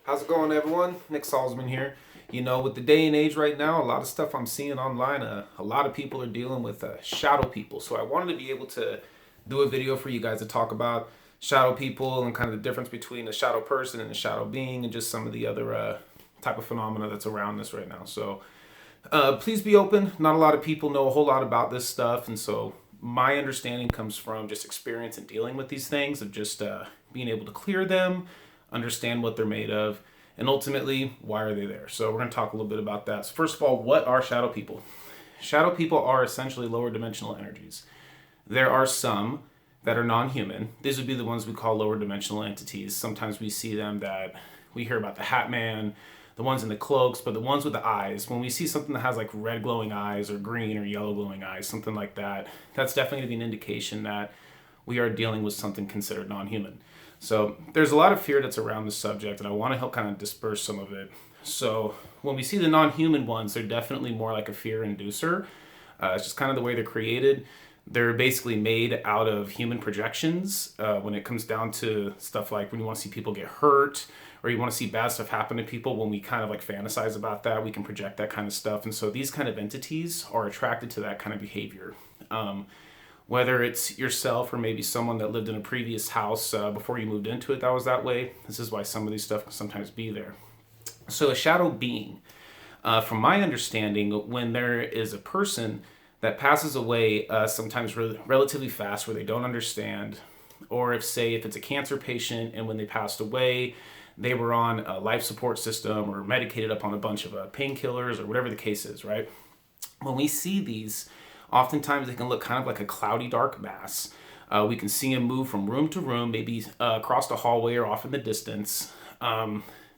How's it going, everyone? Nick Salzman here. With the day and age right now, a lot of stuff I'm seeing online, a lot of people are dealing with shadow people. So I wanted to be able to do a video for you guys to talk about shadow people and kind of the difference between a shadow person and a shadow being and just some of the other type of phenomena that's around us right now. So please be open. Not a lot of people know a whole lot about this stuff. And so my understanding comes from just experience in dealing with these things, of just being able to clear them, understand what they're made of, and ultimately, why are they there? So we're going to talk a little bit about that. So first of all, what are shadow people? Shadow people are essentially lower dimensional energies. There are some that are non-human. These would be the ones we call lower dimensional entities. Sometimes we see them that we hear about the Hat Man, the ones in the cloaks, but the ones with the eyes. When we see something that has like red glowing eyes or green or yellow glowing eyes, something like that, that's definitely going to be an indication that we are dealing with something considered non-human. So there's a lot of fear that's around the subject, and I want to help kind of disperse some of it. So when we see the non-human ones, they're definitely more like a fear inducer. It's just kind of the way they're created. They're basically made out of human projections. When it comes down to stuff like when you want to see people get hurt or you want to see bad stuff happen to people, when we kind of like fantasize about that, we can project that kind of stuff. And so these kind of entities are attracted to that kind of behavior. Whether it's yourself or maybe someone that lived in a previous house before you moved into it that was that way. This is why some of these stuff can sometimes be there. So a shadow being, from my understanding, when there is a person that passes away sometimes relatively fast where they don't understand, or if it's a cancer patient and when they passed away, they were on a life support system or medicated up on a bunch of painkillers or whatever the case is, right? When we see these, oftentimes they can look kind of like a cloudy dark mass. We can see them move from room to room, maybe across the hallway or off in the distance.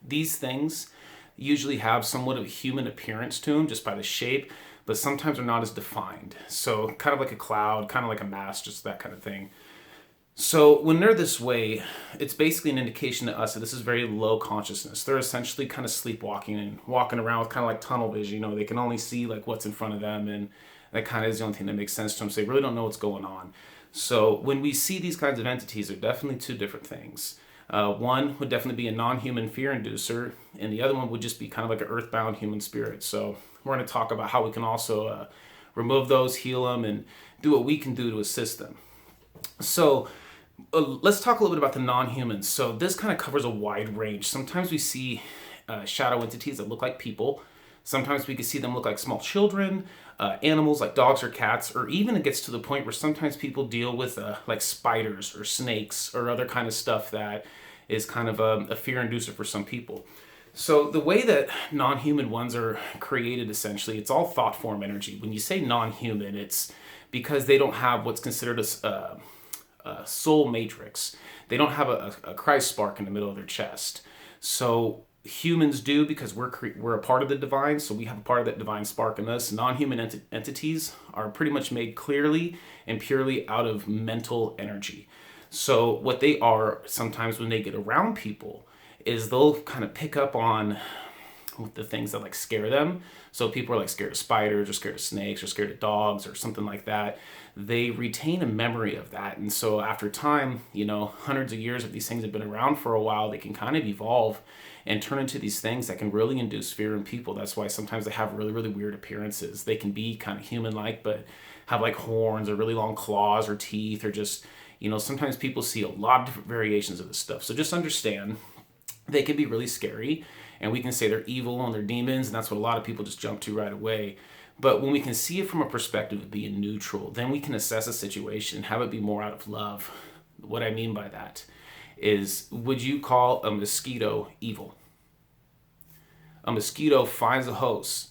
These things usually have somewhat of a human appearance to them just by the shape, but sometimes are not as defined. So kind of like a cloud, kind of like a mass, just that kind of thing. So when they're this way, it's basically an indication to us that this is very low consciousness. They're essentially kind of sleepwalking and walking around with kind of like tunnel vision. They can only see like what's in front of them, and that kind of is the only thing that makes sense to them. So they really don't know what's going on. So when we see these kinds of entities, they're definitely two different things. One would definitely be a non-human fear inducer, and the other one would just be kind of like an earthbound human spirit. So we're going to talk about how we can also remove those, heal them, and do what we can do to assist them. So let's talk a little bit about the non-humans. So this kind of covers a wide range. Sometimes we see shadow entities that look like people. Sometimes we can see them look like small children, animals like dogs or cats, or even it gets to the point where sometimes people deal with like spiders or snakes or other kind of stuff that is kind of a fear inducer for some people. So the way that non-human ones are created, essentially, it's all thought form energy. When you say non-human, it's because they don't have what's considered a soul matrix. They don't have a Christ spark in the middle of their chest. So humans do, because we're a part of the divine, so we have a part of that divine spark in us. Non-human entities are pretty much made clearly and purely out of mental energy. So what they are sometimes when they get around people is they'll kind of pick up on the things that like scare them. So people are like scared of spiders or scared of snakes or scared of dogs or something like that. They retain a memory of that. And so after time, hundreds of years, if these things have been around for a while, they can kind of evolve and turn into these things that can really induce fear in people. That's why sometimes they have really, really weird appearances. They can be kind of human-like, but have like horns or really long claws or teeth, or just, sometimes people see a lot of different variations of this stuff. So just understand they can be really scary, and we can say they're evil and they're demons, and that's what a lot of people just jump to right away. But when we can see it from a perspective of being neutral, then we can assess a situation and have it be more out of love. What I mean by that is, would you call a mosquito evil? A mosquito finds a host.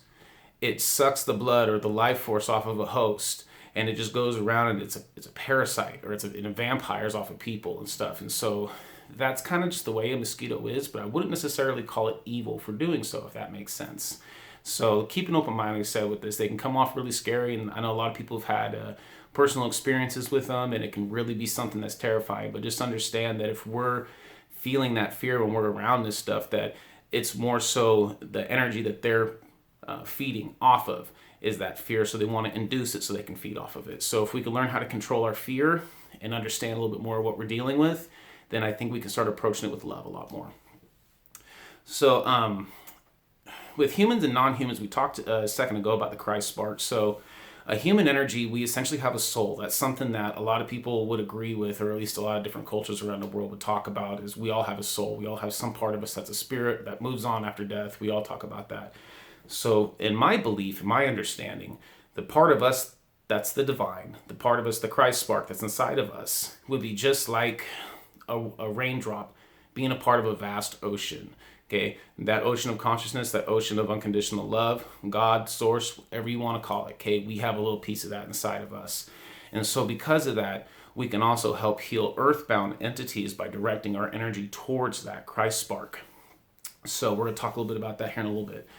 It sucks the blood or the life force off of a host, and it just goes around, and it's a parasite, or it vampires off of people and stuff. And so that's kind of just the way a mosquito is, but I wouldn't necessarily call it evil for doing so, if that makes sense. So keep an open mind, like I said, with this. They can come off really scary, and I know a lot of people have had personal experiences with them, and it can really be something that's terrifying. But just understand that if we're feeling that fear when we're around this stuff, that it's more so the energy that they're feeding off of is that fear, so they want to induce it so they can feed off of it. So if we can learn how to control our fear and understand a little bit more of what we're dealing with, then I think we can start approaching it with love a lot more. So, with humans and non-humans, we talked a second ago about the Christ spark. So, a human energy, we essentially have a soul. That's something that a lot of people would agree with, or at least a lot of different cultures around the world would talk about, is we all have a soul. We all have some part of us that's a spirit that moves on after death. We all talk about that. So in my belief, in my understanding, the part of us that's the divine, the part of us, the Christ spark that's inside of us, would be just like a raindrop being a part of a vast ocean. Okay, that ocean of consciousness, that ocean of unconditional love, God, source, whatever you want to call it. Okay, we have a little piece of that inside of us. And so because of that, we can also help heal earthbound entities by directing our energy towards that Christ spark. So we're going to talk a little bit about that here in a little bit.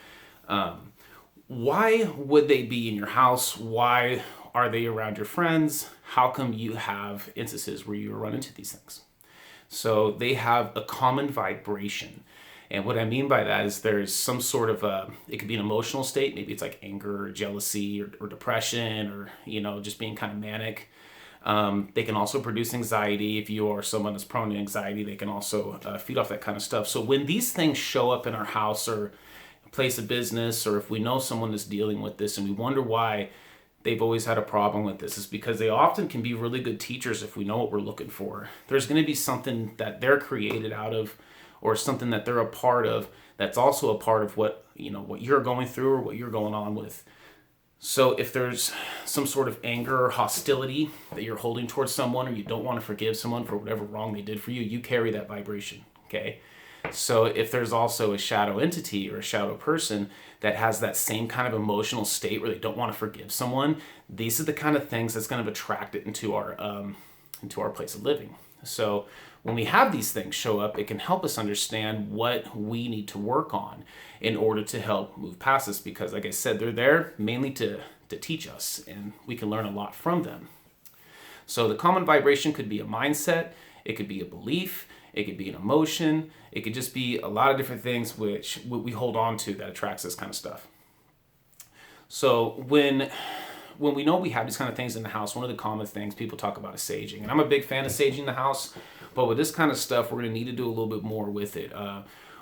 Why would they be in your house? Why are they around your friends? How come you have instances where you run into these things? So they have a common vibration. And what I mean by that is there's some sort of it could be an emotional state. Maybe it's like anger or jealousy or depression or, just being kind of manic. They can also produce anxiety. If you are someone that's prone to anxiety, they can also feed off that kind of stuff. So when these things show up in our house or place of business, or if we know someone that's dealing with this and we wonder why they've always had a problem with this, is because they often can be really good teachers if we know what we're looking for. There's going to be something that they're created out of, or something that they're a part of that's also a part of what you're going through or what you're going on with. So if there's some sort of anger or hostility that you're holding towards someone, or you don't want to forgive someone for whatever wrong they did for you, you carry that vibration. Okay. So if there's also a shadow entity or a shadow person that has that same kind of emotional state where they don't want to forgive someone, these are the kind of things that's going to attract it into our place of living. So when we have these things show up, it can help us understand what we need to work on in order to help move past this, because like I said, they're there mainly to teach us, and we can learn a lot from them. So the common vibration could be a mindset, it could be a belief, it could be an emotion, it could just be a lot of different things which we hold on to that attracts this kind of stuff. So when we know we have these kind of things in the house, one of the common things people talk about is saging. And I'm a big fan of saging the house, but with this kind of stuff, we're going to need to do a little bit more with it.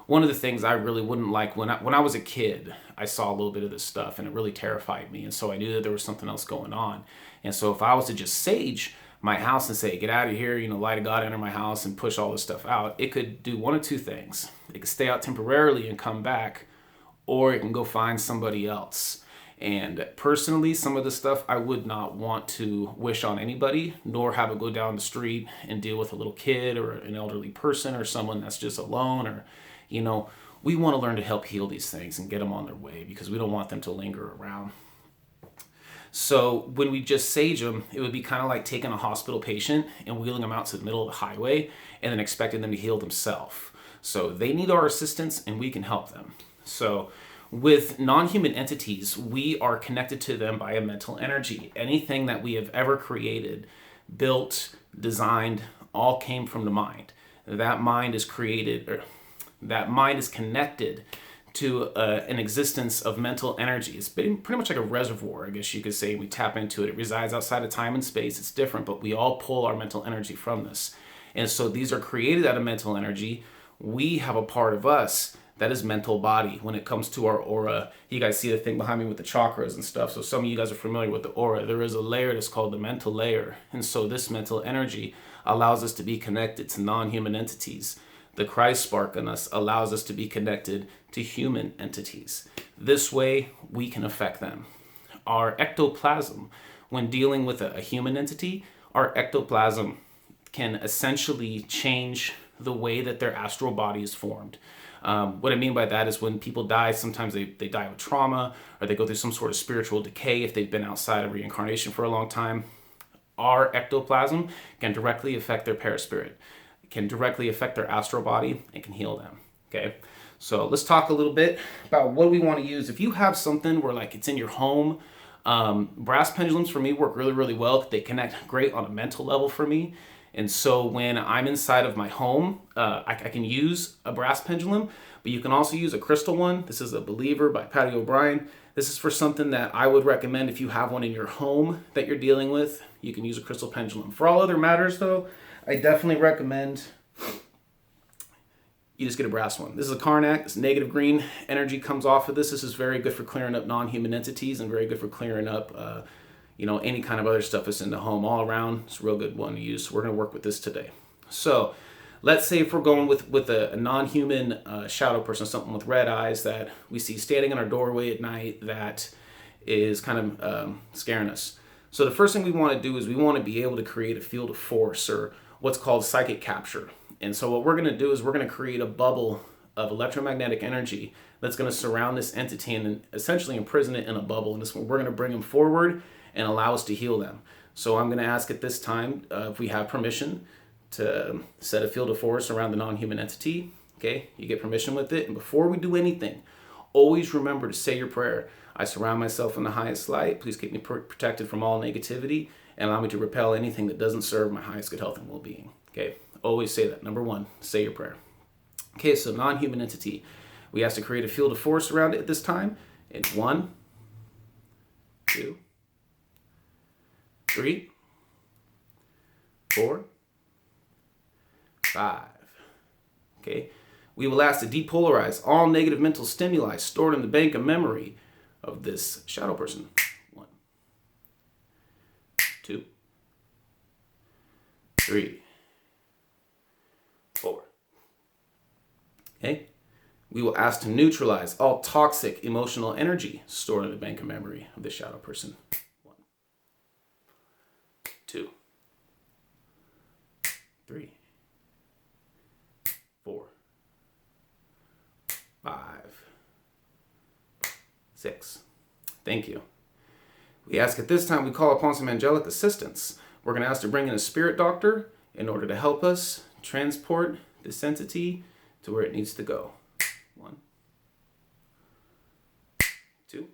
One of the things I really wouldn't like, when I was a kid, I saw a little bit of this stuff and it really terrified me. And so I knew that there was something else going on. And so if I was to just sage my house and say, get out of here, light of God, enter my house, and push all this stuff out, it could do one of two things. It could stay out temporarily and come back, or it can go find somebody else. And personally, some of the stuff I would not want to wish on anybody, nor have it go down the street and deal with a little kid or an elderly person or someone that's just alone. Or, we want to learn to help heal these things and get them on their way, because we don't want them to linger around. So when we just sage them, it would be kind of like taking a hospital patient and wheeling them out to the middle of the highway and then expecting them to heal themselves. So they need our assistance and we can help them. So with non-human entities, we are connected to them by a mental energy. Anything that we have ever created, built, designed, all came from the mind. That mind is connected to an existence of mental energy. It's pretty much like a reservoir, I guess you could say. We tap into it. It resides outside of time and space. It's different, but we all pull our mental energy from this. And so these are created out of mental energy. We have a part of us that is mental body. When it comes to our aura, you guys see the thing behind me with the chakras and stuff. So some of you guys are familiar with the aura. There is a layer that's called the mental layer. And so this mental energy allows us to be connected to non-human entities. The Christ spark in us allows us to be connected to human entities. This way, we can affect them. Our ectoplasm, when dealing with a human entity, our ectoplasm can essentially change the way that their astral body is formed. What I mean by that is when people die, sometimes they die with trauma, or they go through some sort of spiritual decay if they've been outside of reincarnation for a long time. Our ectoplasm can directly affect their perispirit. Can directly affect their astral body and can heal them. Okay, so let's talk a little bit about what we want to use. If you have something where it's in your home, brass pendulums for me work really, really well. They connect great on a mental level for me. And so when I'm inside of my home, I can use a brass pendulum, but you can also use a crystal one. This is a Believer by Patty O'Brien. This is for something that I would recommend if you have one in your home that you're dealing with. You can use a crystal pendulum. For all other matters, though, I definitely recommend you just get a brass one. This is a Karnak. This negative green energy comes off of this. This is very good for clearing up non-human entities and very good for clearing up, any kind of other stuff that's in the home all around. It's a real good one to use. So we're going to work with this today. So let's say if we're going with a non-human shadow person, something with red eyes that we see standing in our doorway at night that is kind of scaring us. So the first thing we want to do is we want to be able to create a field of force, or what's called psychic capture. And so what we're going to do is we're going to create a bubble of electromagnetic energy that's going to surround this entity and essentially imprison it in a bubble. And this one, we're going to bring them forward and allow us to heal them. So I'm going to ask at this time if we have permission to set a field of force around the non-human entity. Okay, you get permission with it. And before we do anything, always remember to say your prayer. I surround myself in the highest light. Please keep me protected from all negativity and allow me to repel anything that doesn't serve my highest good health and well-being. Okay, always say that. Number one, say your prayer. Okay, so non-human entity. We ask to create a field of force around it at this time. In 1, 2, 3, 4, 5. Okay, we will ask to depolarize all negative mental stimuli stored in the bank of memory of this shadow person. 1, 2, 3, 4. Okay, we will ask to neutralize all toxic emotional energy stored in the bank of memory of the shadow person. 1, 2, 3, 4, 5, 6. Thank you. We ask at this time, we call upon some angelic assistance. We're going to ask to bring in a spirit doctor in order to help us transport this entity to where it needs to go. 1, 2.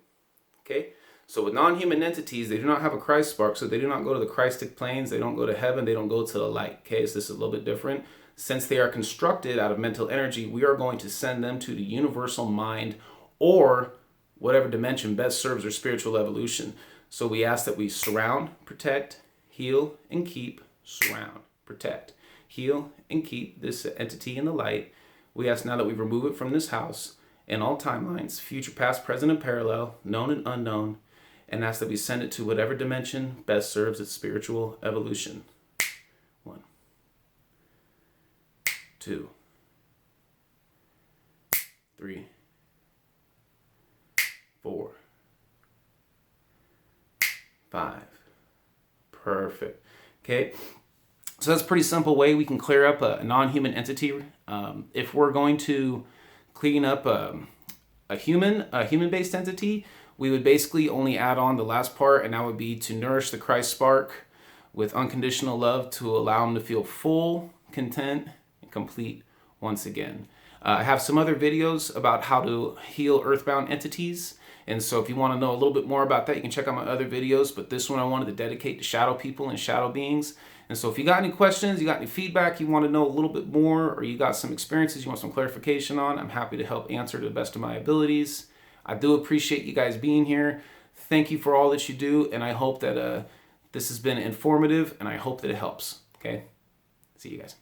Okay. So with non-human entities, they do not have a Christ spark, so they do not go to the Christic planes. They don't go to heaven. They don't go to the light. Okay. So this is a little bit different. Since they are constructed out of mental energy, we are going to send them to the universal mind or whatever dimension best serves their spiritual evolution. So we ask that we surround, protect, heal, and keep. Surround, protect, heal, and keep this entity in the light. We ask now that we remove it from this house in all timelines, future, past, present, and parallel, known and unknown, and ask that we send it to whatever dimension best serves its spiritual evolution. 1, 2, 3, 4, 5. Perfect. Okay. So that's a pretty simple way we can clear up a non-human entity. If we're going to clean up a human-based entity, we would basically only add on the last part, and that would be to nourish the Christ spark with unconditional love to allow them to feel full, content, and complete once again. I have some other videos about how to heal earthbound entities. And so if you want to know a little bit more about that, you can check out my other videos. But this one I wanted to dedicate to shadow people and shadow beings. And so if you got any questions, you got any feedback, you want to know a little bit more, or you got some experiences you want some clarification on, I'm happy to help answer to the best of my abilities. I do appreciate you guys being here. Thank you for all that you do. And I hope that this has been informative, and I hope that it helps. Okay? See you guys.